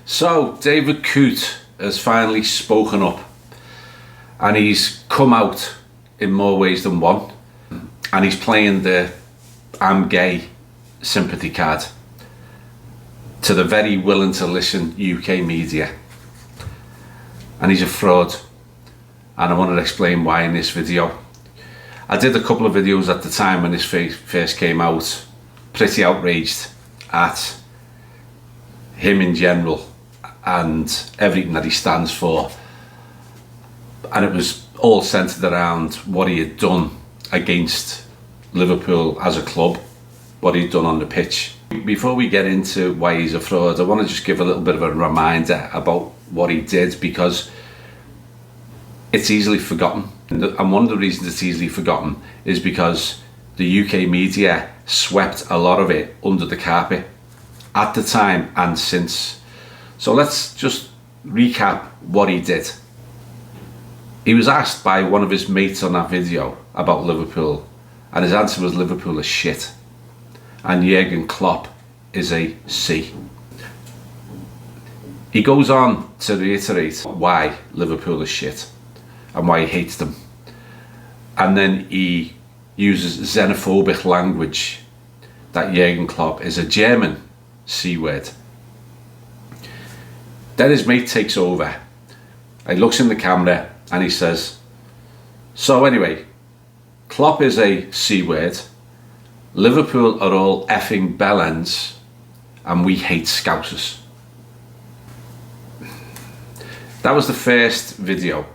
So David Coote has finally spoken up, and he's come out in more ways than one, and he's playing the I'm gay sympathy card to the very willing to listen UK media, and he's a fraud, and I want to explain why in this video. I did a couple of videos at the time when this first came out, pretty outraged at him in general and everything that he stands for, and it was all centred around what he had done against Liverpool as a club, what he'd done on the pitch. Before we get into why he's a fraud, I want to just give a little bit of a reminder about what he did, because it's easily forgotten, and one of the reasons it's easily forgotten is because the UK media swept a lot of it under the carpet at the time and since. So let's just recap what he did. He was asked by one of his mates on that video about Liverpool, and his answer was Liverpool is shit and Jurgen Klopp is a C. He goes on to reiterate why Liverpool is shit and why he hates them, and then he uses xenophobic language, that Jurgen Klopp is a German C word. Then his mate takes over. He looks in the camera and he says, so anyway, Klopp is a C word, Liverpool are all effing bellends, and we hate Scousers. That was the first video.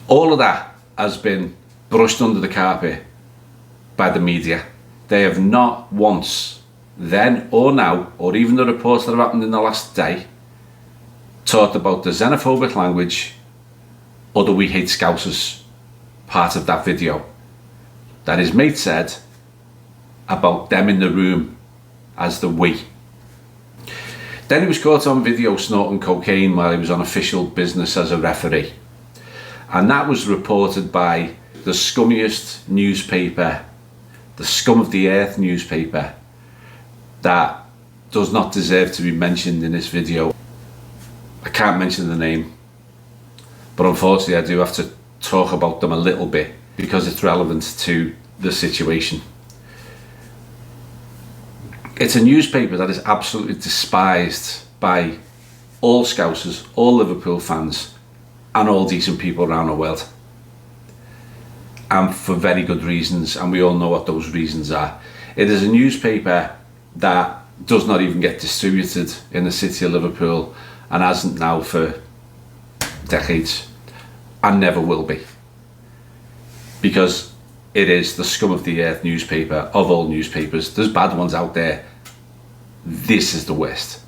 All of that has been brushed under the carpet by the media. They have not once, then or now, or even the reports that have happened in the last day, talked about the xenophobic language or the we hate Scousers part of that video that his mate said about them in the room as the we. Then he was caught on video snorting cocaine while he was on official business as a referee, and that was reported by the scummiest newspaper, the scum of the earth newspaper, that does not deserve to be mentioned in this video. I can't mention the name, but unfortunately I do have to talk about them a little bit because it's relevant to the situation. It's a newspaper that is absolutely despised by all Scousers, all Liverpool fans, and all decent people around the world, and for very good reasons, and we all know what those reasons are. It is a newspaper that does not even get distributed in the city of Liverpool, and hasn't now for decades, and never will be, because it is the scum of the earth newspaper of all newspapers. There's bad ones out there, this is the worst.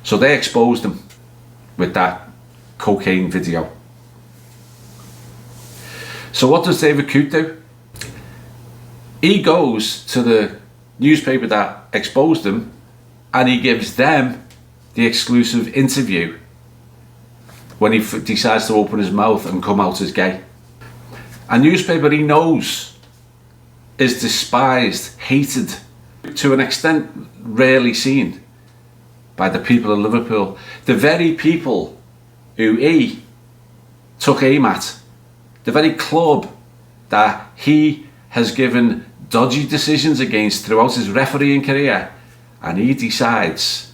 So they exposed him with that cocaine video. So what does David Coote do? He goes to the newspaper that exposed him and he gives them the exclusive interview when he decides to open his mouth and come out as gay. A newspaper he knows is despised, hated, to an extent rarely seen by the people of Liverpool. The very people who he took aim at, the very club that he has given dodgy decisions against throughout his refereeing career, and he decides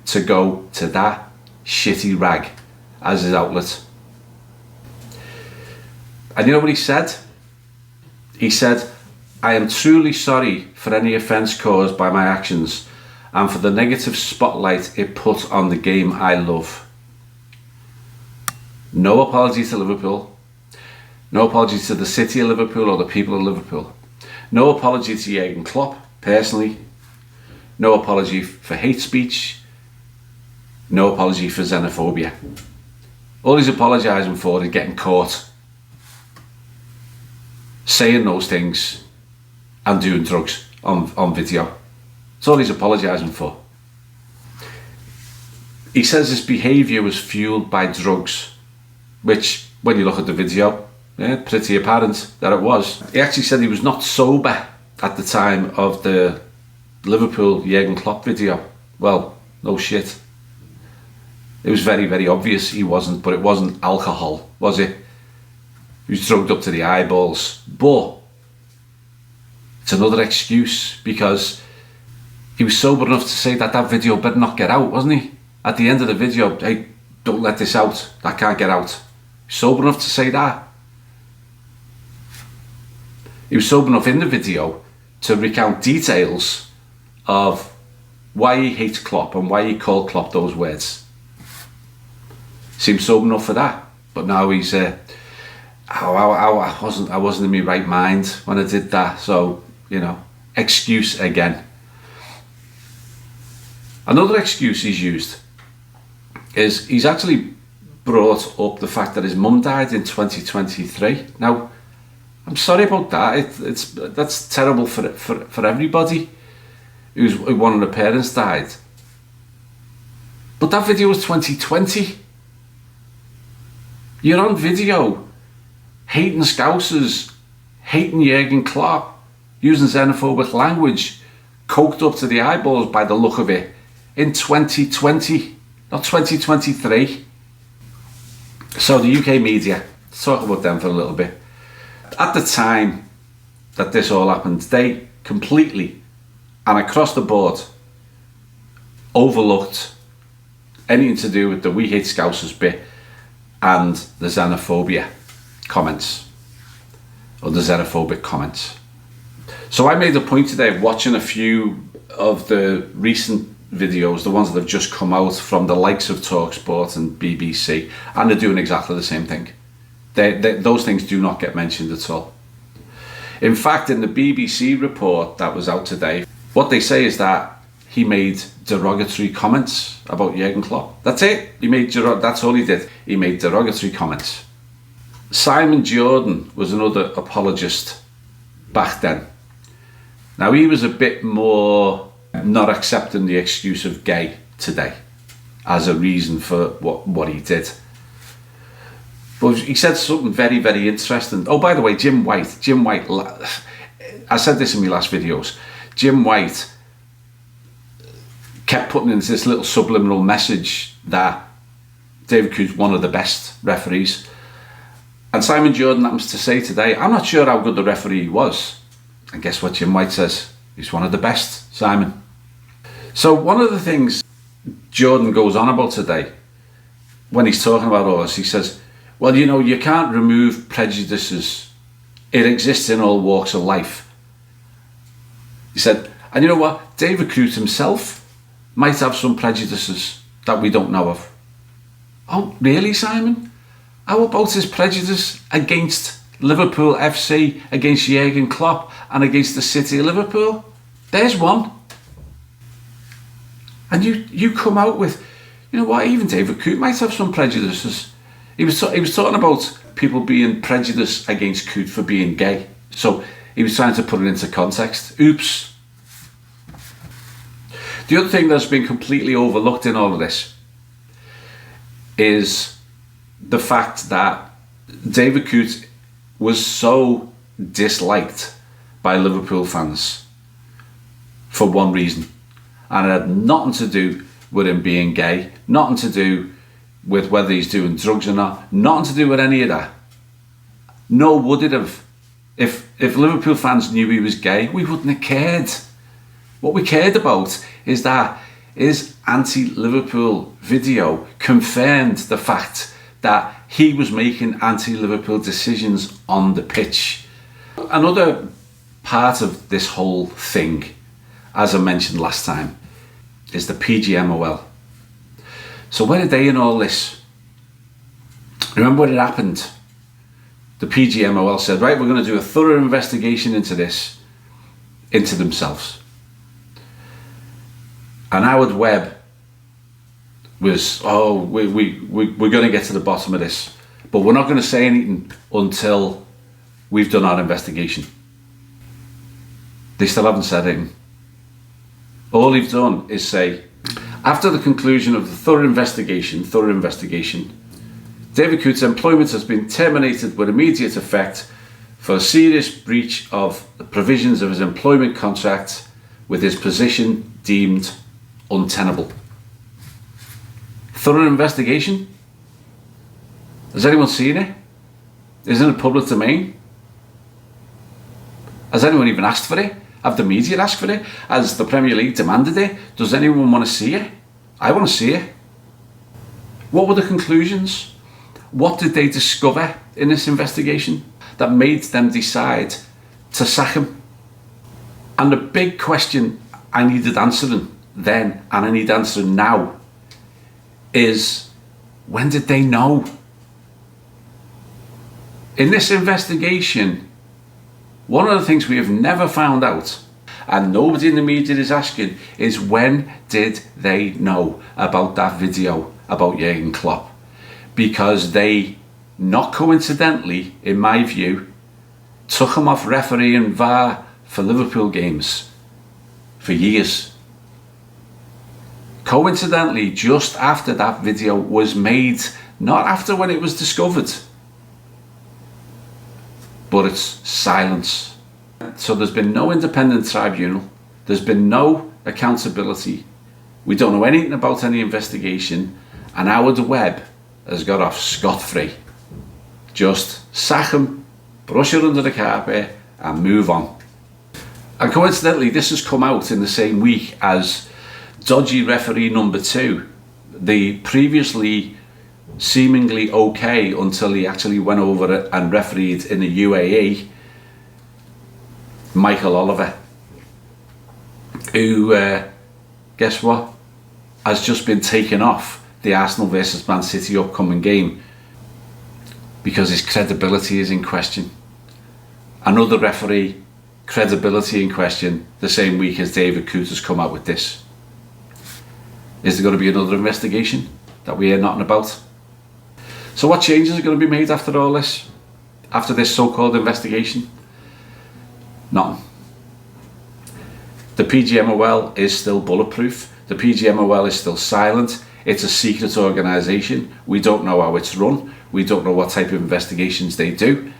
to go to that shitty rag as his outlet. And you know what he said? He said, I am truly sorry for any offence caused by my actions and for the negative spotlight it put on the game I love. No apology to Liverpool. No apology to the city of Liverpool or the people of Liverpool. No apology to Jurgen Klopp personally. No apology for hate speech. No apology for xenophobia. All he's apologising for is getting caught saying those things and doing drugs on video. That's all he's apologising for. He says his behaviour was fueled by drugs, which, when you look at the video, pretty apparent that it was. He actually said he was not sober at the time of the Liverpool Jurgen Klopp video. Well, no shit. It was very, very obvious he wasn't, but it wasn't alcohol, was it? He was drugged up to the eyeballs. But it's another excuse, because he was sober enough to say that that video better not get out, wasn't he? At the end of the video, hey, don't let this out, that can't get out. Sober enough to say that. He was sober enough in the video to recount details of why he hates Klopp and why he called Klopp those words. Seems sober enough for that, but now he's I wasn't in my right mind when I did that, so you know, excuse again. Another excuse he's used is he's actually brought up the fact that his mum died in 2023. Now, I'm sorry about that. That's terrible for everybody who one of the parents died. But that video was 2020. You're on video hating Scousers, hating Jurgen Klopp, using xenophobic language, coked up to the eyeballs by the look of it, in 2020, not 2023. So the UK media, let's talk about them for a little bit. At the time that this all happened, they completely and across the board overlooked anything to do with the "we hate Scousers" bit and the xenophobia comments, or the xenophobic comments. So I made a point today of watching a few of the recent videos, the ones that have just come out from the likes of TalkSport and BBC, and they're doing exactly the same thing. Those things do not get mentioned at all. In fact, in the BBC report that was out today, what they say is that he made derogatory comments about Jurgen Klopp. That's it. That's all he did. He made derogatory comments. Simon Jordan was another apologist back then. Now, he was a bit more not accepting the excuse of gay today as a reason for what he did. But he said something very, very interesting. Oh, by the way, Jim White, I said this in my last videos, Jim White kept putting in this little subliminal message that David Coote's one of the best referees. And Simon Jordan happens to say today, I'm not sure how good the referee was. And guess what Jim White says? He's one of the best, Simon. So one of the things Jordan goes on about today, when he's talking about all this, he says, well, you know, you can't remove prejudices. It exists in all walks of life. He said, and you know what? David Coote himself might have some prejudices that we don't know of. Oh, really, Simon? How about his prejudice against Liverpool FC, against Jurgen Klopp, and against the city of Liverpool? There's one. And you come out with, you know what, even David Coote might have some prejudices. He was talking about people being prejudiced against Coote for being gay. So he was trying to put it into context. Oops. The other thing that's been completely overlooked in all of this is the fact that David Coote was so disliked by Liverpool fans for one reason. And it had nothing to do with him being gay, nothing to do with whether he's doing drugs or not, nothing to do with any of that. Nor would it have. If Liverpool fans knew he was gay, we wouldn't have cared. What we cared about is that his anti-Liverpool video confirmed the fact that he was making anti-Liverpool decisions on the pitch. Another part of this whole thing, as I mentioned last time, is the PGMOL. So where are they in all this? Remember when it happened? The PGMOL said, right, we're going to do a thorough investigation into this, into themselves. And Howard Webb was, we're going to get to the bottom of this, but we're not going to say anything until we've done our investigation. They still haven't said anything. All they've done is say, after the conclusion of the thorough investigation, David Coote's employment has been terminated with immediate effect for a serious breach of the provisions of his employment contract with his position deemed untenable. thorough investigation? Has anyone seen it? Isn't it public domain? Has anyone even asked for it? Have the media asked for it? Has the Premier League demanded it? Does anyone want to see it? I want to see it. What were the conclusions? What did they discover in this investigation that made them decide to sack him? And the big question I needed answering then, and I need answering now, is when did they know? In this investigation, one of the things we have never found out, and nobody in the media is asking, is when did they know about that video about Jurgen Klopp? Because they, not coincidentally, in my view, took him off refereeing VAR for Liverpool games for years. Coincidentally, just after that video was made, not after when it was discovered, but it's silence. So there's been no independent tribunal, there's been no accountability, we don't know anything about any investigation, and Howard Webb has got off scot-free. Just sack him, brush it under the carpet and move on. And coincidentally, this has come out in the same week as dodgy referee number 2, the previously seemingly okay until he actually went over it and refereed in the UAE, Michael Oliver, who, guess what, has just been taken off the Arsenal versus Man City upcoming game because his credibility is in question. Another referee, credibility in question, the same week as David Coote has come out with this. Is there going to be another investigation that we hear nothing about? So what changes are going to be made after all this? After this so-called investigation? Nothing. The PGMOL is still bulletproof. The PGMOL is still silent. It's a secret organisation. We don't know how it's run. We don't know what type of investigations they do.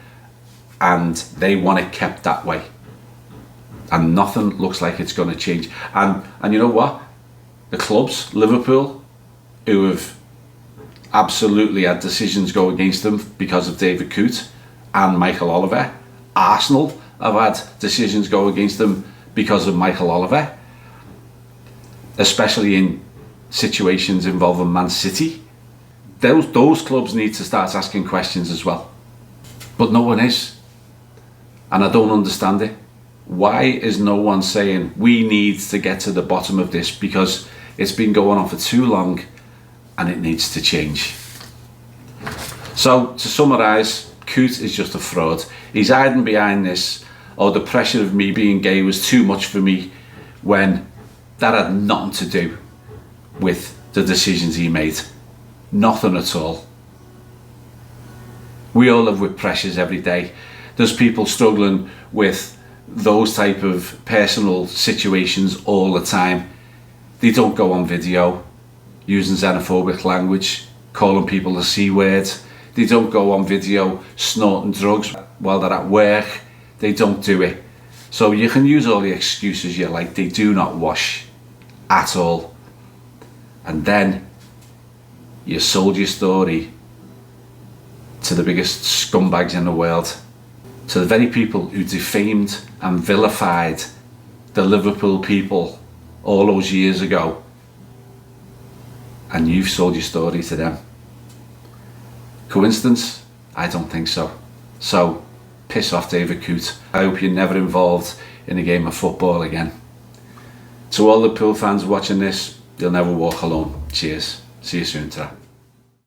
And they want it kept that way. And nothing looks like it's going to change. And you know what? The clubs, Liverpool, who have absolutely had decisions go against them because of David Coote and Michael Oliver. Arsenal have had decisions go against them because of Michael Oliver, especially in situations involving Man City. Those clubs need to start asking questions as well. But no one is. And I don't understand it. Why is no one saying we need to get to the bottom of this, because it's been going on for too long and it needs to change. So to summarise, Coote is just a fraud. He's hiding behind this, the pressure of me being gay was too much for me, when that had nothing to do with the decisions he made. Nothing at all. We all live with pressures every day. There's people struggling with those type of personal situations all the time. They don't go on video using xenophobic language, calling people the C word. They don't go on video snorting drugs while they're at work. They don't do it. So you can use all the excuses you like. They do not wash at all. And then you sold your story to the biggest scumbags in the world, to the very people who defamed and vilified the Liverpool people all those years ago, and you've sold your story to them. Coincidence? I don't think so. So piss off, David Coote. I hope you're never involved in a game of football again. To all the Pool fans watching this, you'll never walk alone. Cheers. See you soon, ta.